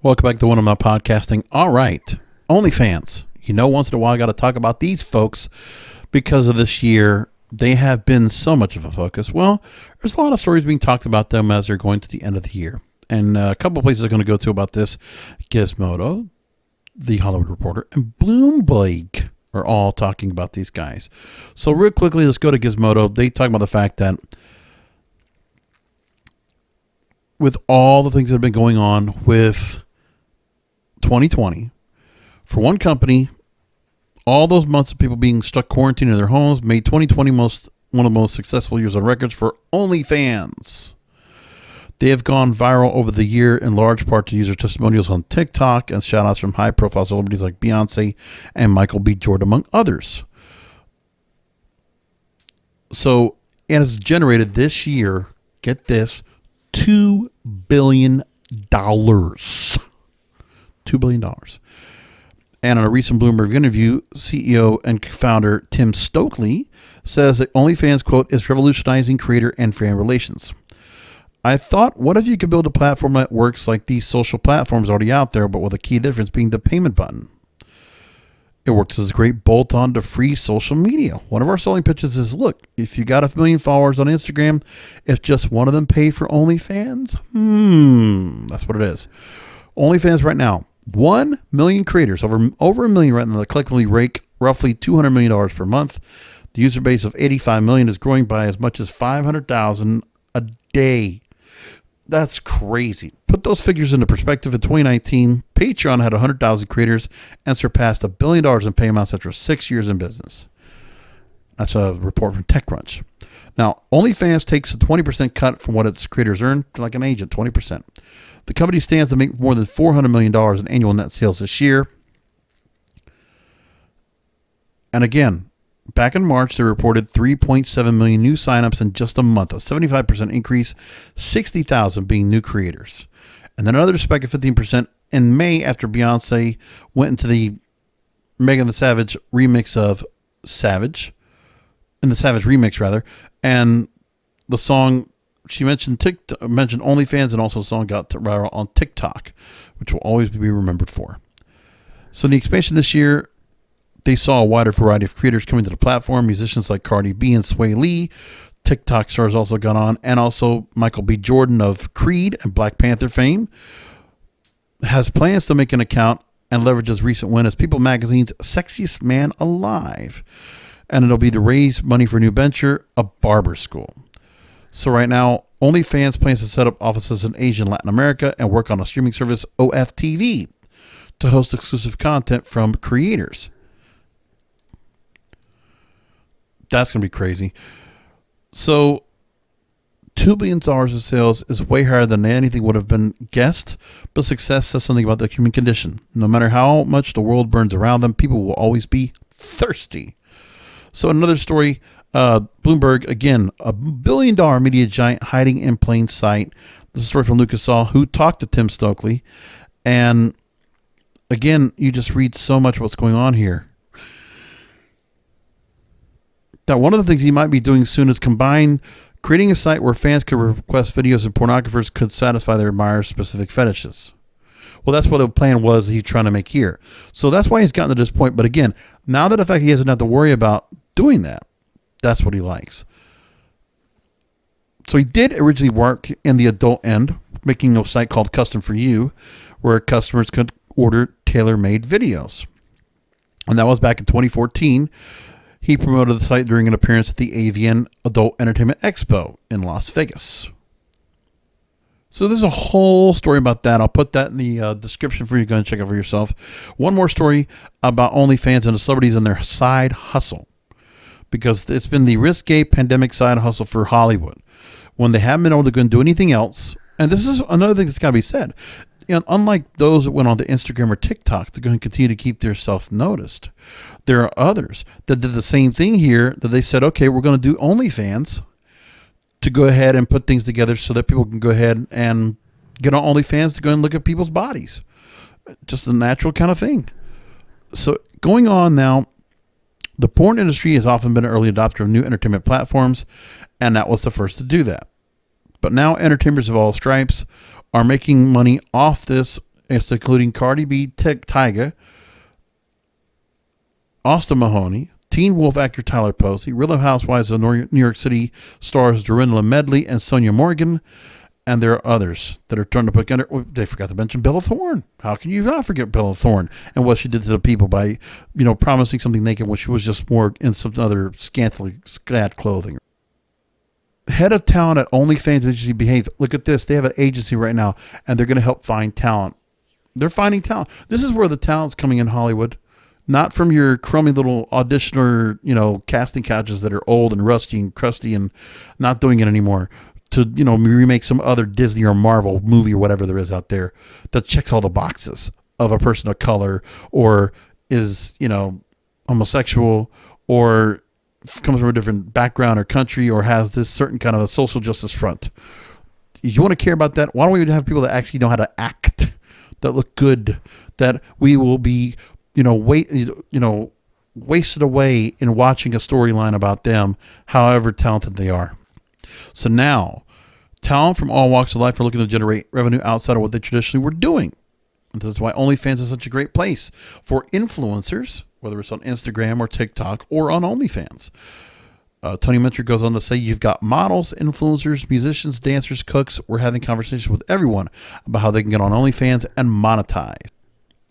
Welcome back to One of My Podcasting. All right, OnlyFans. Once in a while I got to talk about these folks because of this year. They have been so much of a focus. Well, there's a lot of stories being talked about them as they're going to the end of the year. And a couple of places I'm going to go to about this. Gizmodo, The Hollywood Reporter, and Bloomberg are all talking about these guys. So real quickly, let's go to Gizmodo. They talk about the fact that with all the things that have been going on with 2020, for one company, all those months of people being stuck quarantined in their homes made 2020 one of the most successful years on records for OnlyFans. They have gone viral over the year in large part to user testimonials on TikTok and shout-outs from high-profile celebrities like Beyonce and Michael B. Jordan, among others. So it has generated this year, get this, $2 billion. $2 billion. And in a recent Bloomberg interview, CEO and founder Tim Stokely says that OnlyFans, quote, is revolutionizing creator and fan relations. I thought, what if you could build a platform that works like these social platforms already out there, but with a key difference being the payment button? It works as a great bolt-on to free social media. One of our selling pitches is, look, if you got 1 million followers on Instagram, if just one of them pay for OnlyFans, that's what it is. OnlyFans right now, 1 million creators, over 1 million right now, that collectively rake roughly $200 million per month. The user base of 85 million is growing by as much as 500,000 a day. That's crazy. Put those figures into perspective. In 2019, Patreon had 100,000 creators and surpassed $1 billion in payments after 6 years in business. That's a report from TechCrunch. Now, OnlyFans takes a 20% cut from what its creators earn, like an agent, 20%. The company stands to make more than $400 million in annual net sales this year. And again, back in March, they reported 3.7 million new signups in just a month, a 75% increase, 60,000 being new creators. And then another spike of 15% in May after Beyonce went into the Megan Thee Savage remix of Savage, in the Savage remix rather, and the song, she mentioned OnlyFans, and also the song got viral on TikTok, which will always be remembered for. So in the expansion this year, they saw a wider variety of creators coming to the platform. Musicians like Cardi B and Sway Lee. TikTok stars also got on. And also Michael B. Jordan of Creed and Black Panther fame has plans to make an account and leverage his recent win as People Magazine's Sexiest Man Alive. And it'll be to raise money for a new venture, a barber school. So right now, OnlyFans plans to set up offices in Asia and Latin America and work on a streaming service, OFTV, to host exclusive content from creators. That's going to be crazy. So $2 billion in sales is way higher than anything would have been guessed, but success says something about the human condition. No matter how much the world burns around them, people will always be thirsty. So another story, Bloomberg, again, $1 billion media giant hiding in plain sight. This is a story from Lucas Saul, who talked to Tim Stokely. And again, you just read so much what's going on here. That one of the things he might be doing soon is creating a site where fans could request videos and pornographers could satisfy their admirers' specific fetishes. Well, that's what the plan was he's trying to make here. So that's why he's gotten to this point. But again, now that the fact he doesn't have to worry about doing that, that's what he likes. So he did originally work in the adult end, making a site called Custom For You, where customers could order tailor-made videos. And that was back in 2014. He promoted the site during an appearance at the AVN Adult Entertainment Expo in Las Vegas. So there's a whole story about that. I'll put that in the description for you. Go and check it for yourself. One more story about OnlyFans and the celebrities and their side hustle. Because it's been the risque pandemic side hustle for Hollywood. When they haven't been able to go and do anything else. And this is another thing that's got to be said. Unlike those that went on to Instagram or TikTok, they're going to continue to keep themselves noticed. There are others that did the same thing here, that they said, okay, we're going to do OnlyFans to go ahead and put things together so that people can go ahead and get on OnlyFans to go and look at people's bodies. Just a natural kind of thing. So going on now, the porn industry has often been an early adopter of new entertainment platforms, and that was the first to do that. But now entertainers of all stripes are making money off this It's including Cardi B, Tyga, Austin Mahoney, Teen Wolf actor Tyler Posey, Real Housewives of New York City stars Dorinda Medley and Sonia Morgan, and there are others that are trying to put together. They forgot to mention Bella Thorne. How can you not forget Bella Thorne and what she did to the people by, promising something naked when she was just more in some other scantily clad clothing. Head of talent at OnlyFans agency Behave. Look at this. They have an agency right now, and they're going to help find talent. They're finding talent. This is where the talent's coming in Hollywood. Not from your crummy little audition or, casting couches that are old and rusty and crusty and not doing it anymore, to, remake some other Disney or Marvel movie or whatever there is out there that checks all the boxes of a person of color or is, homosexual or comes from a different background or country or has this certain kind of a social justice front. If you want to care about that, why don't we have people that actually know how to act, that look good, that we will be wasted away in watching a storyline about them, however talented they are. So now, talent from all walks of life are looking to generate revenue outside of what they traditionally were doing. And this is why OnlyFans is such a great place for influencers, whether it's on Instagram or TikTok or on OnlyFans. Tony Mentor goes on to say, you've got models, influencers, musicians, dancers, cooks. We're having conversations with everyone about how they can get on OnlyFans and monetize.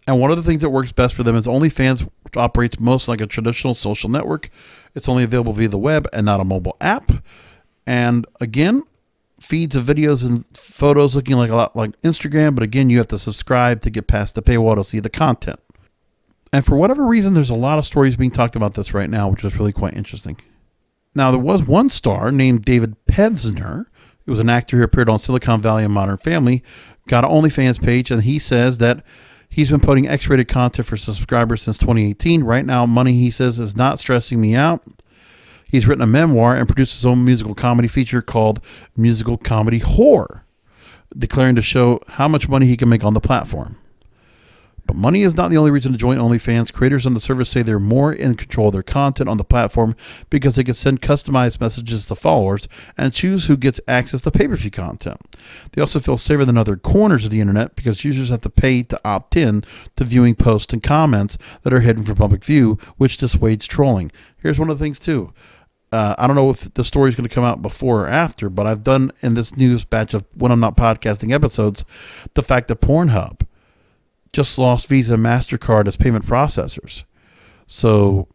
And one of the things that works best for them is OnlyFans, which operates most like a traditional social network. It's only available via the web and not a mobile app. And again, feeds of videos and photos looking like a lot like Instagram. But again, you have to subscribe to get past the paywall to see the content. And for whatever reason, there's a lot of stories being talked about this right now, which is really quite interesting. Now, there was one star named David Pevsner. He was an actor who appeared on Silicon Valley and Modern Family, got an OnlyFans page, and he says that he's been putting X-rated content for subscribers since 2018. Right now, money, he says, is not stressing me out. He's written a memoir and produced his own musical comedy feature called Musical Comedy Whore, declaring to show how much money he can make on the platform. But money is not the only reason to join OnlyFans. Creators on the service say they're more in control of their content on the platform because they can send customized messages to followers and choose who gets access to pay-per-view content. They also feel safer than other corners of the internet because users have to pay to opt in to viewing posts and comments that are hidden for public view, which dissuades trolling. Here's one of the things too. I don't know if the story is going to come out before or after, but I've done in this news batch of When I'm Not Podcasting episodes, the fact that Pornhub just lost Visa and MasterCard as payment processors. So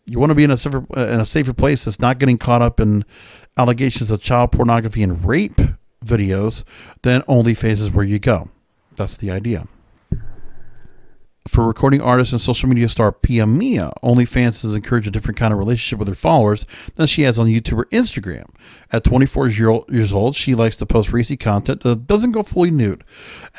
you want to be in a safer place that's not getting caught up in allegations of child pornography and rape videos, then OnlyFans is where you go. That's the idea. For recording artist and social media star Pia Mia, OnlyFans has encouraged a different kind of relationship with her followers than she has on YouTube or Instagram. At 24 years old, she likes to post racy content that doesn't go fully nude,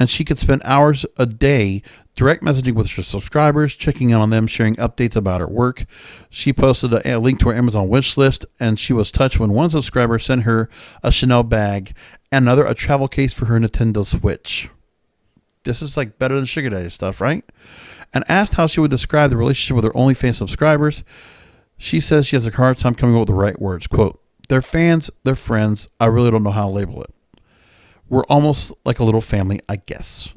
and she could spend hours a day direct messaging with her subscribers, checking in on them, sharing updates about her work. She posted a link to her Amazon wish list, and she was touched when one subscriber sent her a Chanel bag and another a travel case for her Nintendo Switch. This is like better than sugar daddy stuff, right? And asked how she would describe the relationship with her OnlyFans subscribers, she says she has a hard time coming up with the right words. Quote, they're fans, they're friends. I really don't know how to label it. We're almost like a little family, I guess.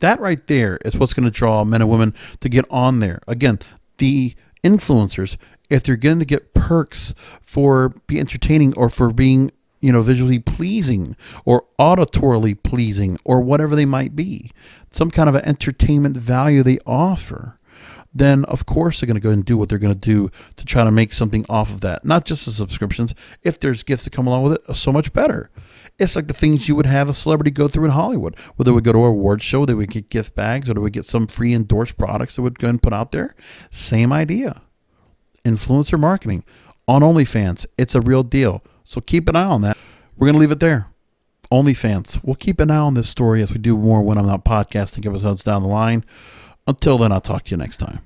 That right there is what's going to draw men and women to get on there. Again, the influencers, if they're going to get perks for being entertaining or for being visually pleasing or auditorily pleasing or whatever they might be, some kind of an entertainment value they offer, then of course they're going to go and do what they're going to do to try to make something off of that. Not just the subscriptions. If there's gifts that come along with it, so much better. It's like the things you would have a celebrity go through in Hollywood, where they would go to an award show, they would get gift bags, or they would get some free endorsed products they would go and put out there. Same idea. Influencer marketing on OnlyFans. It's a real deal. So keep an eye on that. We're going to leave it there. OnlyFans. We'll keep an eye on this story as we do more When I'm Not Podcasting episodes down the line. Until then, I'll talk to you next time.